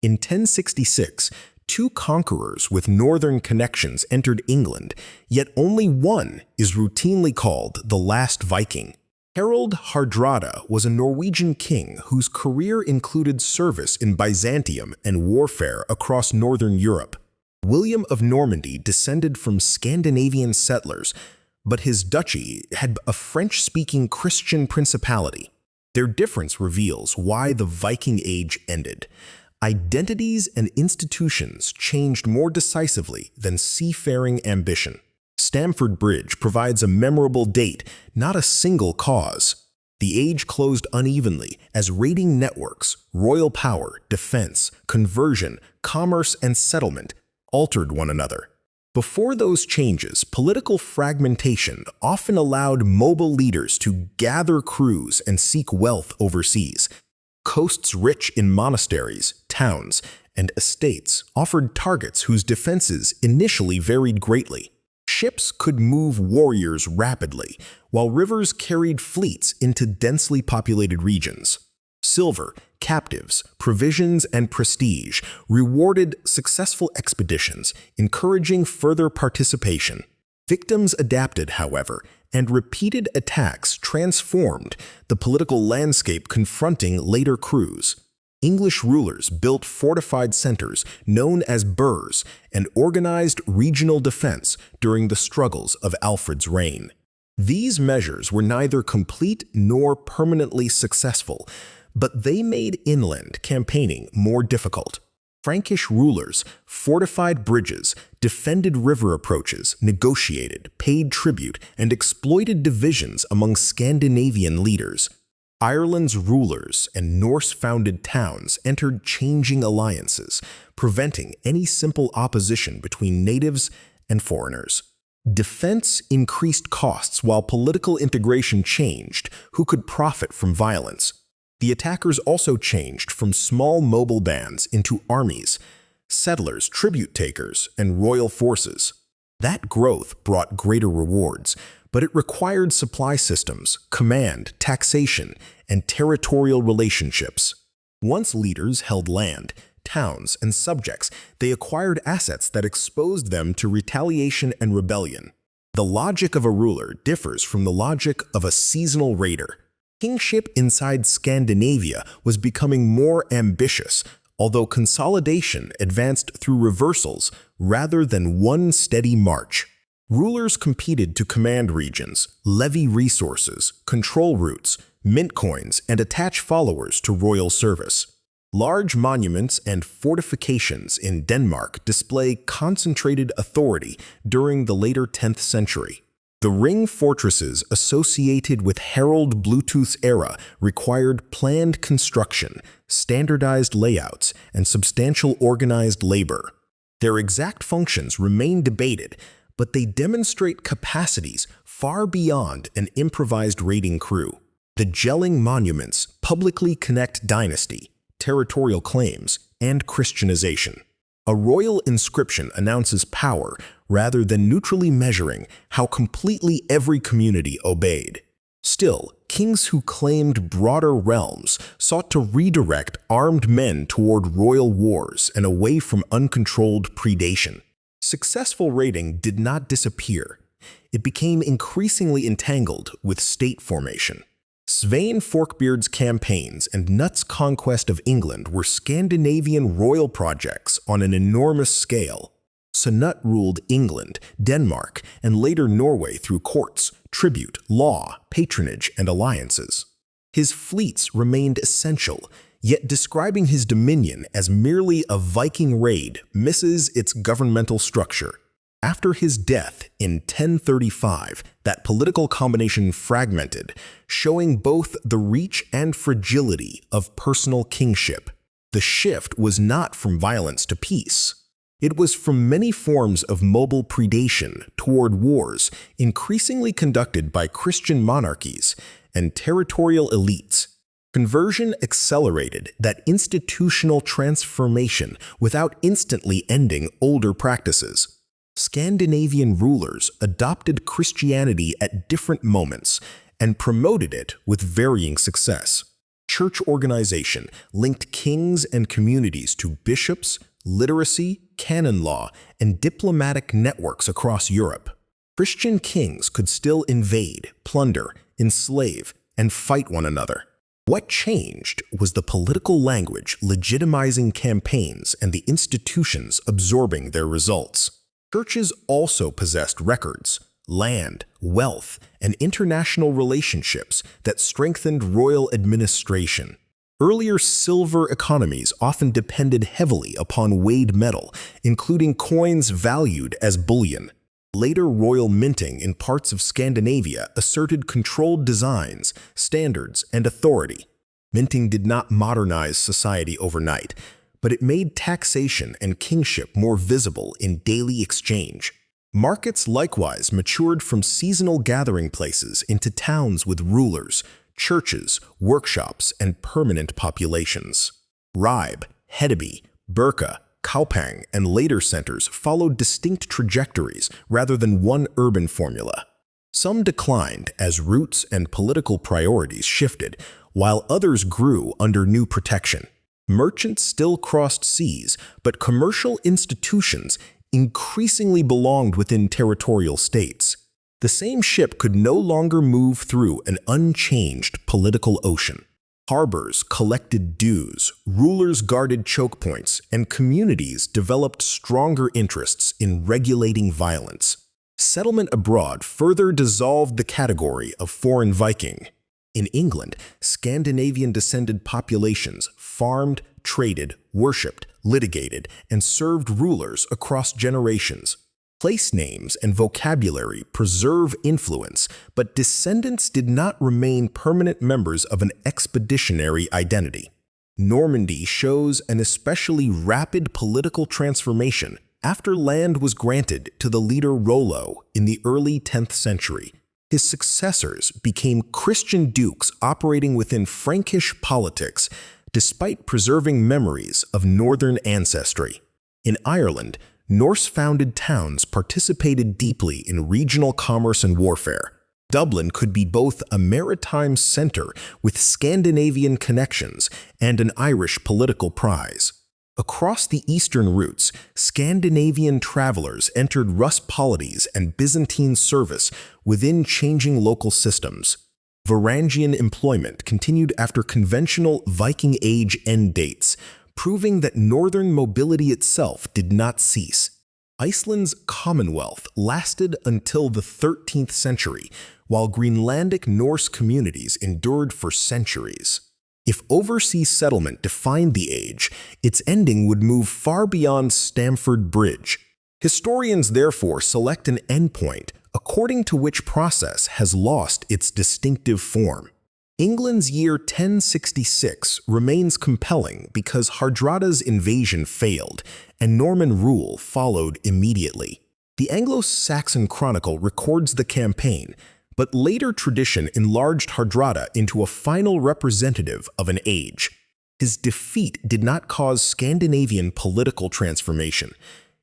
In 1066, two conquerors with northern connections entered England, yet only one is routinely called the last Viking. Harald Hardrada was a Norwegian king whose career included service in Byzantium and warfare across northern Europe. William of Normandy descended from Scandinavian settlers, but his duchy had a French-speaking Christian principality. Their difference reveals why the Viking Age ended. Identities and institutions changed more decisively than seafaring ambition. Stamford Bridge provides a memorable date, not a single cause. The age closed unevenly as raiding networks, royal power, defense, conversion, commerce, and settlement altered one another. Before those changes, political fragmentation often allowed mobile leaders to gather crews and seek wealth overseas. Coasts rich in monasteries, towns, and estates offered targets whose defenses initially varied greatly. Ships could move warriors rapidly, while rivers carried fleets into densely populated regions. Silver, captives, provisions, and prestige rewarded successful expeditions, encouraging further participation. Victims adapted, however, and repeated attacks transformed the political landscape confronting later crews. English rulers built fortified centers known as burhs and organized regional defense during the struggles of Alfred's reign. These measures were neither complete nor permanently successful, but they made inland campaigning more difficult. Frankish rulers fortified bridges, defended river approaches, negotiated, paid tribute, and exploited divisions among Scandinavian leaders. Ireland's rulers and Norse-founded towns entered changing alliances, preventing any simple opposition between natives and foreigners. Defense increased costs while political integration changed who could profit from violence. The attackers also changed from small mobile bands into armies, settlers, tribute takers, and royal forces. That growth brought greater rewards, but it required supply systems, command, taxation, and territorial relationships. Once leaders held land, towns, and subjects, they acquired assets that exposed them to retaliation and rebellion. The logic of a ruler differs from the logic of a seasonal raider. Kingship inside Scandinavia was becoming more ambitious, although consolidation advanced through reversals rather than one steady march. Rulers competed to command regions, levy resources, control routes, mint coins, and attach followers to royal service. Large monuments and fortifications in Denmark display concentrated authority during the later 10th century. The ring fortresses associated with Harald Bluetooth's era required planned construction, standardized layouts, and substantial organized labor. Their exact functions remain debated, but they demonstrate capacities far beyond an improvised raiding crew. The gelling monuments publicly connect dynasty, territorial claims, and Christianization. A royal inscription announces power rather than neutrally measuring how completely every community obeyed. Still, kings who claimed broader realms sought to redirect armed men toward royal wars and away from uncontrolled predation. Successful raiding did not disappear. It became increasingly entangled with state formation. Svein Forkbeard's campaigns and Cnut's conquest of England were Scandinavian royal projects on an enormous scale. Cnut ruled England, Denmark, and later Norway through courts, tribute, law, patronage, and alliances. His fleets remained essential, yet describing his dominion as merely a Viking raid misses its governmental structure. After his death in 1035, that political combination fragmented, showing both the reach and fragility of personal kingship. The shift was not from violence to peace. It was from many forms of mobile predation toward wars increasingly conducted by Christian monarchies and territorial elites. Conversion accelerated that institutional transformation without instantly ending older practices. Scandinavian rulers adopted Christianity at different moments and promoted it with varying success. church organization linked kings and communities to bishops, literacy, canon law, and diplomatic networks across Europe. Christian kings could still invade, plunder, enslave, and fight one another. What changed was the political language legitimizing campaigns and the institutions absorbing their results. Churches also possessed records, land, wealth, and international relationships that strengthened royal administration. Earlier silver economies often depended heavily upon weighed metal, including coins valued as bullion. Later royal minting in parts of Scandinavia asserted controlled designs, standards, and authority. Minting did not modernize society overnight, but it made taxation and kingship more visible in daily exchange. Markets likewise matured from seasonal gathering places into towns with rulers, churches, workshops, and permanent populations. Ribe, Hedeby, Birka, Kaupang, and later centers followed distinct trajectories rather than one urban formula. Some declined as roots and political priorities shifted, while others grew under new protection. Merchants still crossed seas, but commercial institutions increasingly belonged within territorial states. The same ship could no longer move through an unchanged political ocean. Harbors collected dues, rulers guarded choke points, and communities developed stronger interests in regulating violence. Settlement abroad further dissolved the category of foreign Viking. In England, Scandinavian-descended populations farmed, traded, worshipped, litigated, and served rulers across generations. Place names and vocabulary preserve influence, but descendants did not remain permanent members of an expeditionary identity. Normandy shows an especially rapid political transformation after land was granted to the leader Rollo in the early 10th century. His successors became Christian dukes operating within Frankish politics, despite preserving memories of northern ancestry. In Ireland, Norse-founded towns participated deeply in regional commerce and warfare. Dublin could be both a maritime center with Scandinavian connections and an Irish political prize. Across the eastern routes, Scandinavian travelers entered Rus polities and Byzantine service within changing local systems. Varangian employment continued after conventional Viking Age end dates, proving that northern mobility itself did not cease. Iceland's Commonwealth lasted until the 13th century, while Greenlandic Norse communities endured for centuries. If overseas settlement defined the age, its ending would move far beyond Stamford Bridge. Historians therefore select an endpoint according to which process has lost its distinctive form. England's year 1066 remains compelling because Hardrada's invasion failed, and Norman rule followed immediately. The Anglo-Saxon Chronicle records the campaign, but later tradition enlarged Hardrada into a final representative of an age. His defeat did not cause Scandinavian political transformation.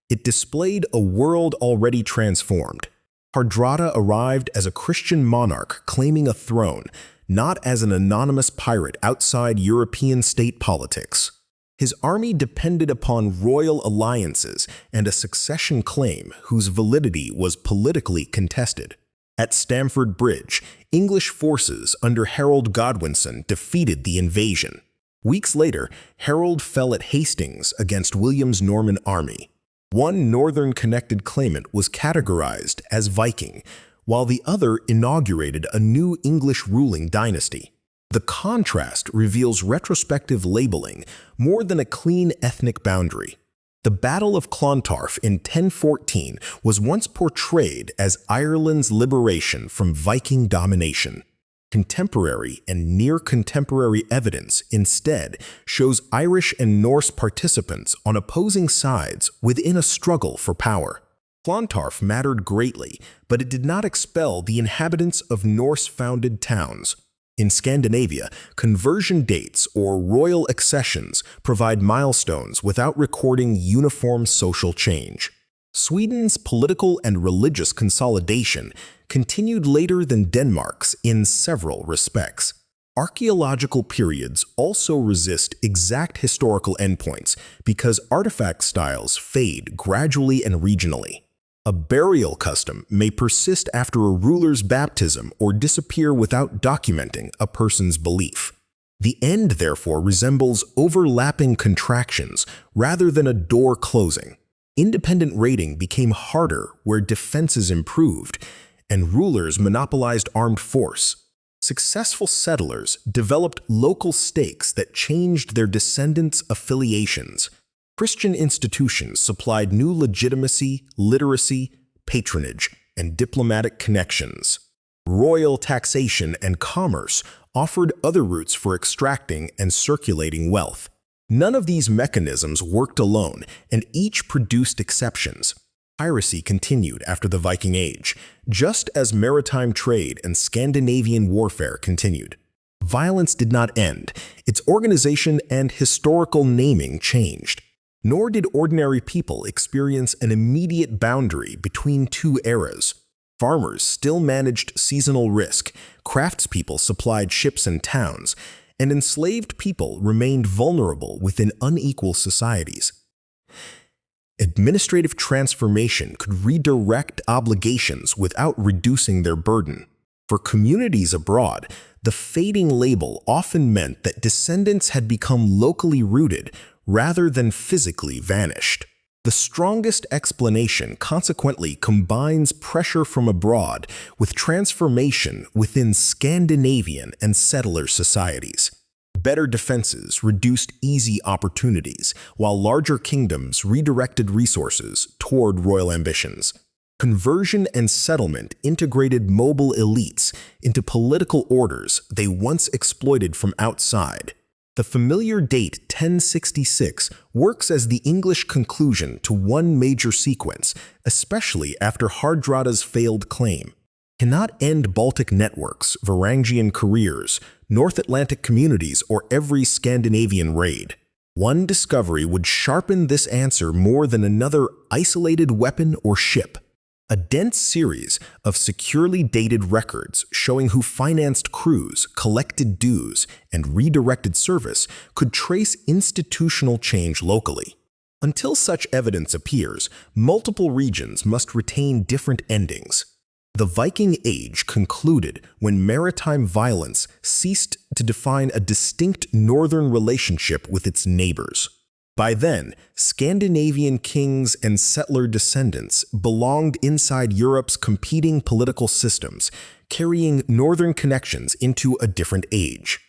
It displayed a world already transformed. Hardrada arrived as a Christian monarch claiming a throne, not as an anonymous pirate outside European state politics. His army depended upon royal alliances and a succession claim whose validity was politically contested. At Stamford Bridge, English forces under Harald Godwinson defeated the invasion. Weeks later, Harald fell at Hastings against William's Norman army. One northern-connected claimant was categorized as Viking, while the other inaugurated a new English ruling dynasty. The contrast reveals retrospective labeling more than a clean ethnic boundary. The Battle of Clontarf in 1014 was once portrayed as Ireland's liberation from Viking domination. Contemporary and near-contemporary evidence instead shows Irish and Norse participants on opposing sides within a struggle for power. Clontarf mattered greatly, but it did not expel the inhabitants of Norse-founded towns. In Scandinavia, conversion dates or royal accessions provide milestones without recording uniform social change. Sweden's political and religious consolidation continued later than Denmark's in several respects. Archaeological periods also resist exact historical endpoints because artifact styles fade gradually and regionally. A burial custom may persist after a ruler's baptism or disappear without documenting a person's belief. The end, therefore, resembles overlapping contractions rather than a door closing. Independent raiding became harder where defenses improved, and rulers monopolized armed force. Successful settlers developed local stakes that changed their descendants' affiliations. Christian institutions supplied new legitimacy, literacy, patronage, and diplomatic connections. Royal taxation and commerce offered other routes for extracting and circulating wealth. None of these mechanisms worked alone, and each produced exceptions. Piracy continued after the Viking Age, just as maritime trade and Scandinavian warfare continued. Violence did not end. Its organization and historical naming changed. Nor did ordinary people experience an immediate boundary between two eras. Farmers still managed seasonal risk, craftspeople supplied ships and towns, and enslaved people remained vulnerable within unequal societies. Administrative transformation could redirect obligations without reducing their burden. For communities abroad, the fading label often meant that descendants had become locally rooted rather than physically vanished. The strongest explanation consequently combines pressure from abroad with transformation within Scandinavian and settler societies. Better defenses reduced easy opportunities, while larger kingdoms redirected resources toward royal ambitions. Conversion and settlement integrated mobile elites into political orders they once exploited from outside. The familiar date 1066 works as the English conclusion to one major sequence, especially after Hardrada's failed claim. Cannot end Baltic networks, Varangian careers, North Atlantic communities, or every Scandinavian raid. One discovery would sharpen this answer more than another isolated weapon or ship. A dense series of securely dated records showing who financed crews, collected dues, and redirected service could trace institutional change locally. Until such evidence appears, multiple regions must retain different endings. The Viking Age concluded when maritime violence ceased to define a distinct northern relationship with its neighbors. By then, Scandinavian kings and settler descendants belonged inside Europe's competing political systems, carrying northern connections into a different age.